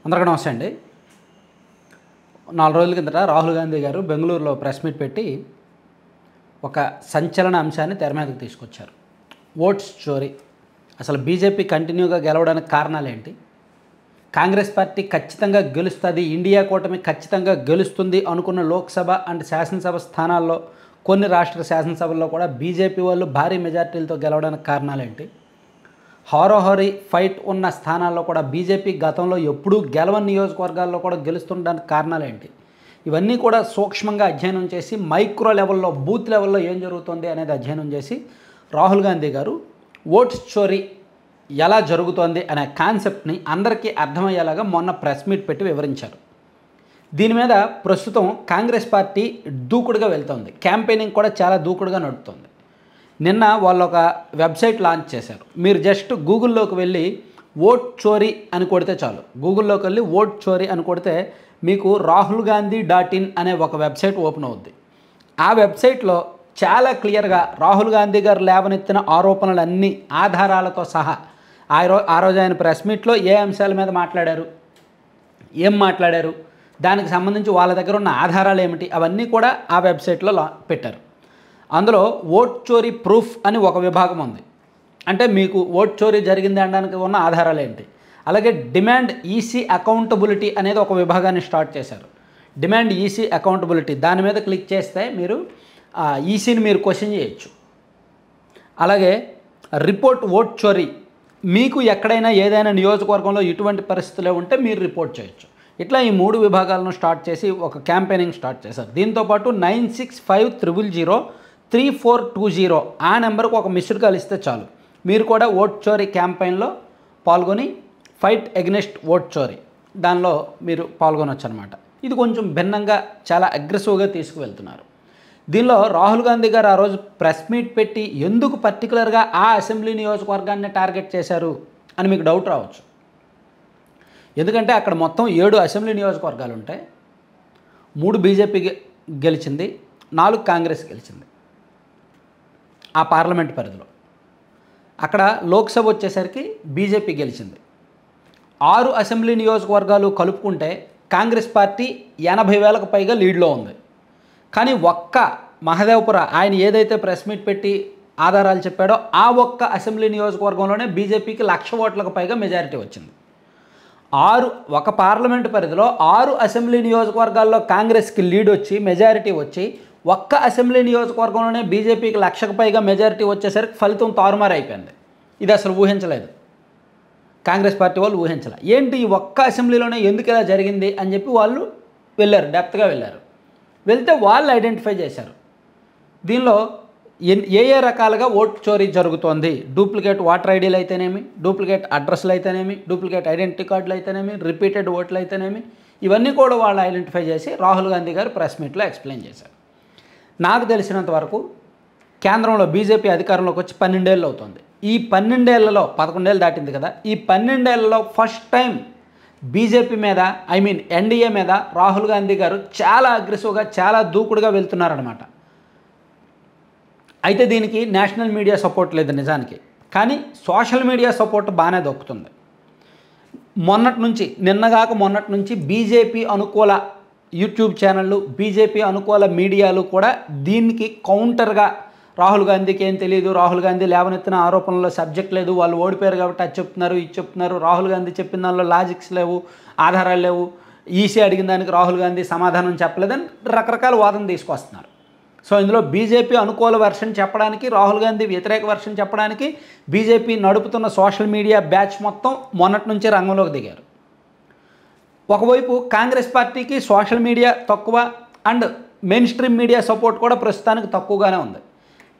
అందరికీ నమస్తే అండి. 4 రోజుల కిందట రాహుల్ గాంధీ గారు బెంగళూరులో ప్రెస్ మీట్ పెట్టి ఒక సంచలన అంశాన్ని తెర మీదకి తీసుకొచ్చారు. ఓట్స్ చోరీ. అసలు బీజేపీ కంటిన్యూగా గెలవడానికి కారణాలేంటి? కాంగ్రెస్ పార్టీ ఖచ్చితంగా గెలుస్తుంది, ఇండియా కూటమి ఖచ్చితంగా గెలుస్తుంది అనుకున్న లోక్సభ అండ్ శాసనసభ స్థానాల్లో కొన్ని రాష్ట్ర శాసనసభల్లో కూడా బీజేపీ వాళ్ళు భారీ మెజార్టీలతో గెలవడానికి కారణాలేంటి? హోరోహోరీ ఫైట్ ఉన్న స్థానాల్లో కూడా బీజేపీ గతంలో ఎప్పుడూ గెలవని నియోజకవర్గాల్లో కూడా గెలుస్తుండడానికి కారణాలేంటి? ఇవన్నీ కూడా సూక్ష్మంగా అధ్యయనం చేసి మైక్రో లెవెల్లో, బూత్ లెవెల్లో ఏం జరుగుతుంది అనేది అధ్యయనం చేసి రాహుల్ గాంధీ గారు ఓట్స్ చోరీ ఎలా జరుగుతోంది అనే కాన్సెప్ట్ని అందరికీ అర్థమయ్యేలాగా మొన్న ప్రెస్ మీట్ పెట్టి వివరించారు. దీని మీద ప్రస్తుతం కాంగ్రెస్ పార్టీ దూకుడుగా వెళ్తోంది. క్యాంపెయినింగ్ కూడా చాలా దూకుడుగా నడుస్తుంది. నిన్న వాళ్ళు ఒక వెబ్సైట్ లాంచ్ చేశారు. మీరు జస్ట్ గూగుల్లోకి వెళ్ళి ఓట్ చోరీ అని కొడితే చాలు. గూగుల్లోకి వెళ్ళి ఓట్ చోరీ అని కొడితే మీకు rahulgandhi.in అనే ఒక వెబ్సైట్ ఓపెన్ అవుద్ది. ఆ వెబ్సైట్లో చాలా క్లియర్గా రాహుల్ గాంధీ గారు లేవనెత్తిన ఆరోపణలన్నీ ఆధారాలతో సహా ఆ రోజు ఆయన ప్రెస్ మీట్లో ఏ అంశాల మీద మాట్లాడారు, ఏం మాట్లాడారు, దానికి సంబంధించి వాళ్ళ దగ్గర ఉన్న ఆధారాలు ఏమిటి, అవన్నీ కూడా ఆ వెబ్సైట్లో పెట్టారు. అందులో ఓట్ చోరీ ప్రూఫ్ అని ఒక విభాగం ఉంది. అంటే మీకు ఓట్ చోరీ జరిగింది అనడానికి ఉన్న ఆధారాలు ఏంటి. అలాగే డిమాండ్ ఈసీ అకౌంటబిలిటీ అనేది ఒక విభాగాన్ని స్టార్ట్ చేశారు. డిమాండ్ ఈసీ అకౌంటబిలిటీ దాని మీద క్లిక్ చేస్తే మీరు ఈసీని మీరు క్వశ్చన్ చేయొచ్చు. అలాగే రిపోర్ట్ ఓట్ చోరీ, మీకు ఎక్కడైనా ఏదైనా నియోజకవర్గంలో ఇటువంటి పరిస్థితులే ఉంటే మీరు రిపోర్ట్ చేయొచ్చు. ఇట్లా ఈ 3 విభాగాలను స్టార్ట్ చేసి ఒక క్యాంపెయినింగ్ స్టార్ట్ చేశారు. దీంతోపాటు 9650003420 ఆ నెంబర్కు ఒక మిస్డ్ కాల్ ఇస్తే చాలు, మీరు కూడా ఓట్ చోరీ క్యాంపెయిన్లో పాల్గొని ఫైట్ ఎగ్నెస్ట్ ఓట్ చోరీ దానిలో మీరు పాల్గొనవచ్చు అనమాట. ఇది కొంచెం భిన్నంగా చాలా అగ్రెసివ్గా తీసుకువెళ్తున్నారు. దీనిలో రాహుల్ గాంధీ గారు ఆ రోజు ప్రెస్ మీట్ పెట్టి ఎందుకు పర్టికులర్గా ఆ అసెంబ్లీ నియోజకవర్గాన్ని టార్గెట్ చేశారు అని మీకు డౌట్ రావచ్చు. ఎందుకంటే అక్కడ మొత్తం 7 అసెంబ్లీ నియోజకవర్గాలు ఉంటాయి. 3 బీజేపీ గెలిచింది, 4 కాంగ్రెస్ గెలిచింది ఆ పార్లమెంట్ పరిధిలో. అక్కడ లోక్సభ వచ్చేసరికి బీజేపీ గెలిచింది. 6 అసెంబ్లీ నియోజకవర్గాలు కలుపుకుంటే కాంగ్రెస్ పార్టీ 80,000కు పైగా లీడ్లో ఉంది. కానీ ఒక్క మహదేవ్పుర ఆయన ఏదైతే ప్రెస్ మీట్ పెట్టి ఆధారాలు చెప్పాడో ఆ ఒక్క అసెంబ్లీ నియోజకవర్గంలోనే బీజేపీకి 1,00,000 ఓట్లకు పైగా మెజారిటీ వచ్చింది. ఒక పార్లమెంటు పరిధిలో 6 అసెంబ్లీ నియోజకవర్గాల్లో కాంగ్రెస్కి లీడ్ వచ్చి మెజారిటీ వచ్చి ఒక్క అసెంబ్లీ నియోజకవర్గంలోనే బీజేపీకి 1,00,000కు పైగా మెజారిటీ వచ్చేసరికి ఫలితం తారుమారు అయిపోయింది. ఇది అసలు ఊహించలేదు, కాంగ్రెస్ పార్టీ వాళ్ళు ఊహించలే. ఏంటి ఈ ఒక్క అసెంబ్లీలోనే ఎందుకు ఇలా జరిగింది అని చెప్పి వాళ్ళు వెళ్ళారు, డెప్త్గా వెళ్ళారు. వెళ్తే వాళ్ళు ఐడెంటిఫై చేశారు దీనిలో ఏ రకాలుగా ఓట్ చోరీ జరుగుతోంది. డూప్లికేట్ ఓటర్ ఐడీలు అయితేనేమి, డూప్లికేట్ అడ్రస్లు అయితేనేమి, డూప్లికేట్ ఐడెంటిటీ కార్డులు అయితేనేమి, రిపీటెడ్ ఓట్లు అయితేనేమి, ఇవన్నీ కూడా వాళ్ళు ఐడెంటిఫై చేసి రాహుల్ గాంధీ గారు ప్రెస్ మీట్లో ఎక్స్ప్లెయిన్ చేశారు. నాకు తెలిసినంత వరకు కేంద్రంలో బీజేపీ అధికారంలోకి వచ్చి 12 ఏళ్ళు అవుతుంది. ఈ 12 ఏళ్లలో 11 ఏళ్ళు దాటింది కదా, ఈ 12 ఏళ్లలో ఫస్ట్ టైం బీజేపీ మీద ఎన్డీఏ మీద రాహుల్ గాంధీ గారు చాలా అగ్రెసివ్గా, చాలా దూకుడుగా వెళ్తున్నారనమాట. అయితే దీనికి నేషనల్ మీడియా సపోర్ట్ లేదు నిజానికి, కానీ సోషల్ మీడియా సపోర్ట్ బాగానే దొక్కుతుంది. నిన్నగాక మొన్నటి నుంచి బీజేపీ అనుకూల యూట్యూబ్ ఛానళ్ళు, బీజేపీ అనుకూల మీడియాలు కూడా దీనికి కౌంటర్గా రాహుల్ గాంధీకి ఏం తెలియదు, రాహుల్ గాంధీ లేవనెత్తిన ఆరోపణలో సబ్జెక్ట్ లేదు, వాళ్ళు ఓడిపోయారు కాబట్టి అది చెప్తున్నారు, ఇది చెప్తున్నారు, రాహుల్ గాంధీ చెప్పిన దానిలో లాజిక్స్ లేవు, ఆధారాలు లేవు, ఈసీ అడిగిన దానికి రాహుల్ గాంధీ సమాధానం చెప్పలేదని రకరకాల వాదన తీసుకొస్తున్నారు. సో ఇందులో బీజేపీ అనుకూల వెర్షన్ చెప్పడానికి, రాహుల్ గాంధీ వ్యతిరేక వెర్షన్ చెప్పడానికి బీజేపీ నడుపుతున్న సోషల్ మీడియా బ్యాచ్ మొత్తం మొన్నటి నుంచే రంగంలోకి దిగారు. ఒకవైపు కాంగ్రెస్ పార్టీకి సోషల్ మీడియా తక్కువ and main stream media support కూడా ప్రస్తుతానికి తక్కువగానే ఉంది.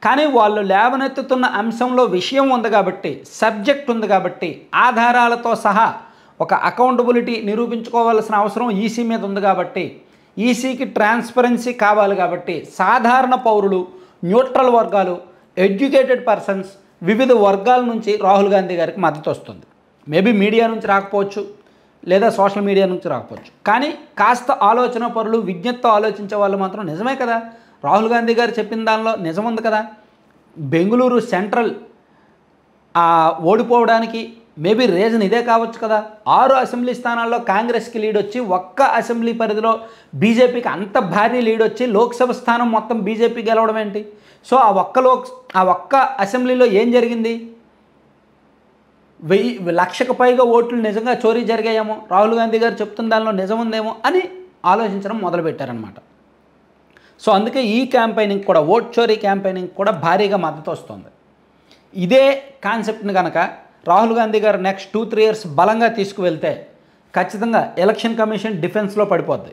కానీ వాళ్ళు లేవనెత్తుతున్న అంశంలో విషయం ఉంది కాబట్టి, సబ్జెక్ట్ ఉంది కాబట్టి, ఆధారాలతో సహా ఒక అకౌంటబిలిటీ నిరూపించుకోవాల్సిన అవసరం ఈసీ మీద ఉంది కాబట్టి, ఈసీకి ట్రాన్స్పరెన్సీ కావాలి కాబట్టి సాధారణ పౌరులు, న్యూట్రల్ వర్గాలు, ఎడ్యుకేటెడ్ పర్సన్స్, వివిధ వర్గాల నుంచి రాహుల్ గాంధీ గారికి మద్దతు వస్తుంది. మేబీ మీడియా నుంచి రాకపోవచ్చు, లేదా సోషల్ మీడియా నుంచి రాకపోవచ్చు, కానీ కాస్త ఆలోచన పరులు, విజ్ఞతతో ఆలోచించే వాళ్ళు మాత్రం నిజమే కదా, రాహుల్ గాంధీ గారు చెప్పిన దానిలో నిజం ఉంది కదా, బెంగళూరు సెంట్రల్ ఓడిపోవడానికి మేబీ రీజన్ ఇదే కావచ్చు కదా. 6 అసెంబ్లీ స్థానాల్లో కాంగ్రెస్కి లీడ్ వచ్చి ఒక్క అసెంబ్లీ పరిధిలో బీజేపీకి అంత భారీ లీడ్ వచ్చి లోక్సభ స్థానం మొత్తం బీజేపీ గెలవడం ఏంటి? సో ఆ ఒక్క అసెంబ్లీలో ఏం జరిగింది? 1,00,000కు పైగా ఓట్లు నిజంగా చోరీ జరిగాయేమో, రాహుల్ గాంధీ గారు చెప్తున్న దానిలో నిజం ఉందేమో అని ఆలోచించడం మొదలుపెట్టారనమాట. సో అందుకే ఈ క్యాంపెయినింగ్ కూడా, ఓట్ చోరీ క్యాంపెయినింగ్ కూడా భారీగా మద్దతు వస్తుంది. ఇదే కాన్సెప్ట్ని కనుక రాహుల్ గాంధీ గారు నెక్స్ట్ 2-3 ఇయర్స్ బలంగా తీసుకువెళ్తే ఖచ్చితంగా ఎలక్షన్ కమిషన్ డిఫెన్స్లో పడిపోద్ది.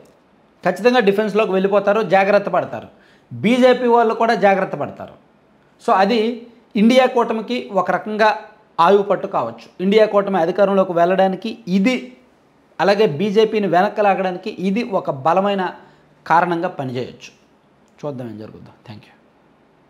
ఖచ్చితంగా డిఫెన్స్లోకి వెళ్ళిపోతారు, జాగ్రత్త పడతారు. బీజేపీ వాళ్ళు కూడా జాగ్రత్త పడతారు. సో అది ఇండియా కూటమికి ఒక రకంగా ఆయువుపట్టు కావచ్చు. ఇండియా కూటమి అధికారంలోకి వెళ్ళడానికి ఇది, అలాగే బీజేపీని వెనక్కి లాగడానికి ఇది ఒక బలమైన కారణంగా పనిచేయవచ్చు. చూద్దాం ఏం జరుగుతుందో. Thank you.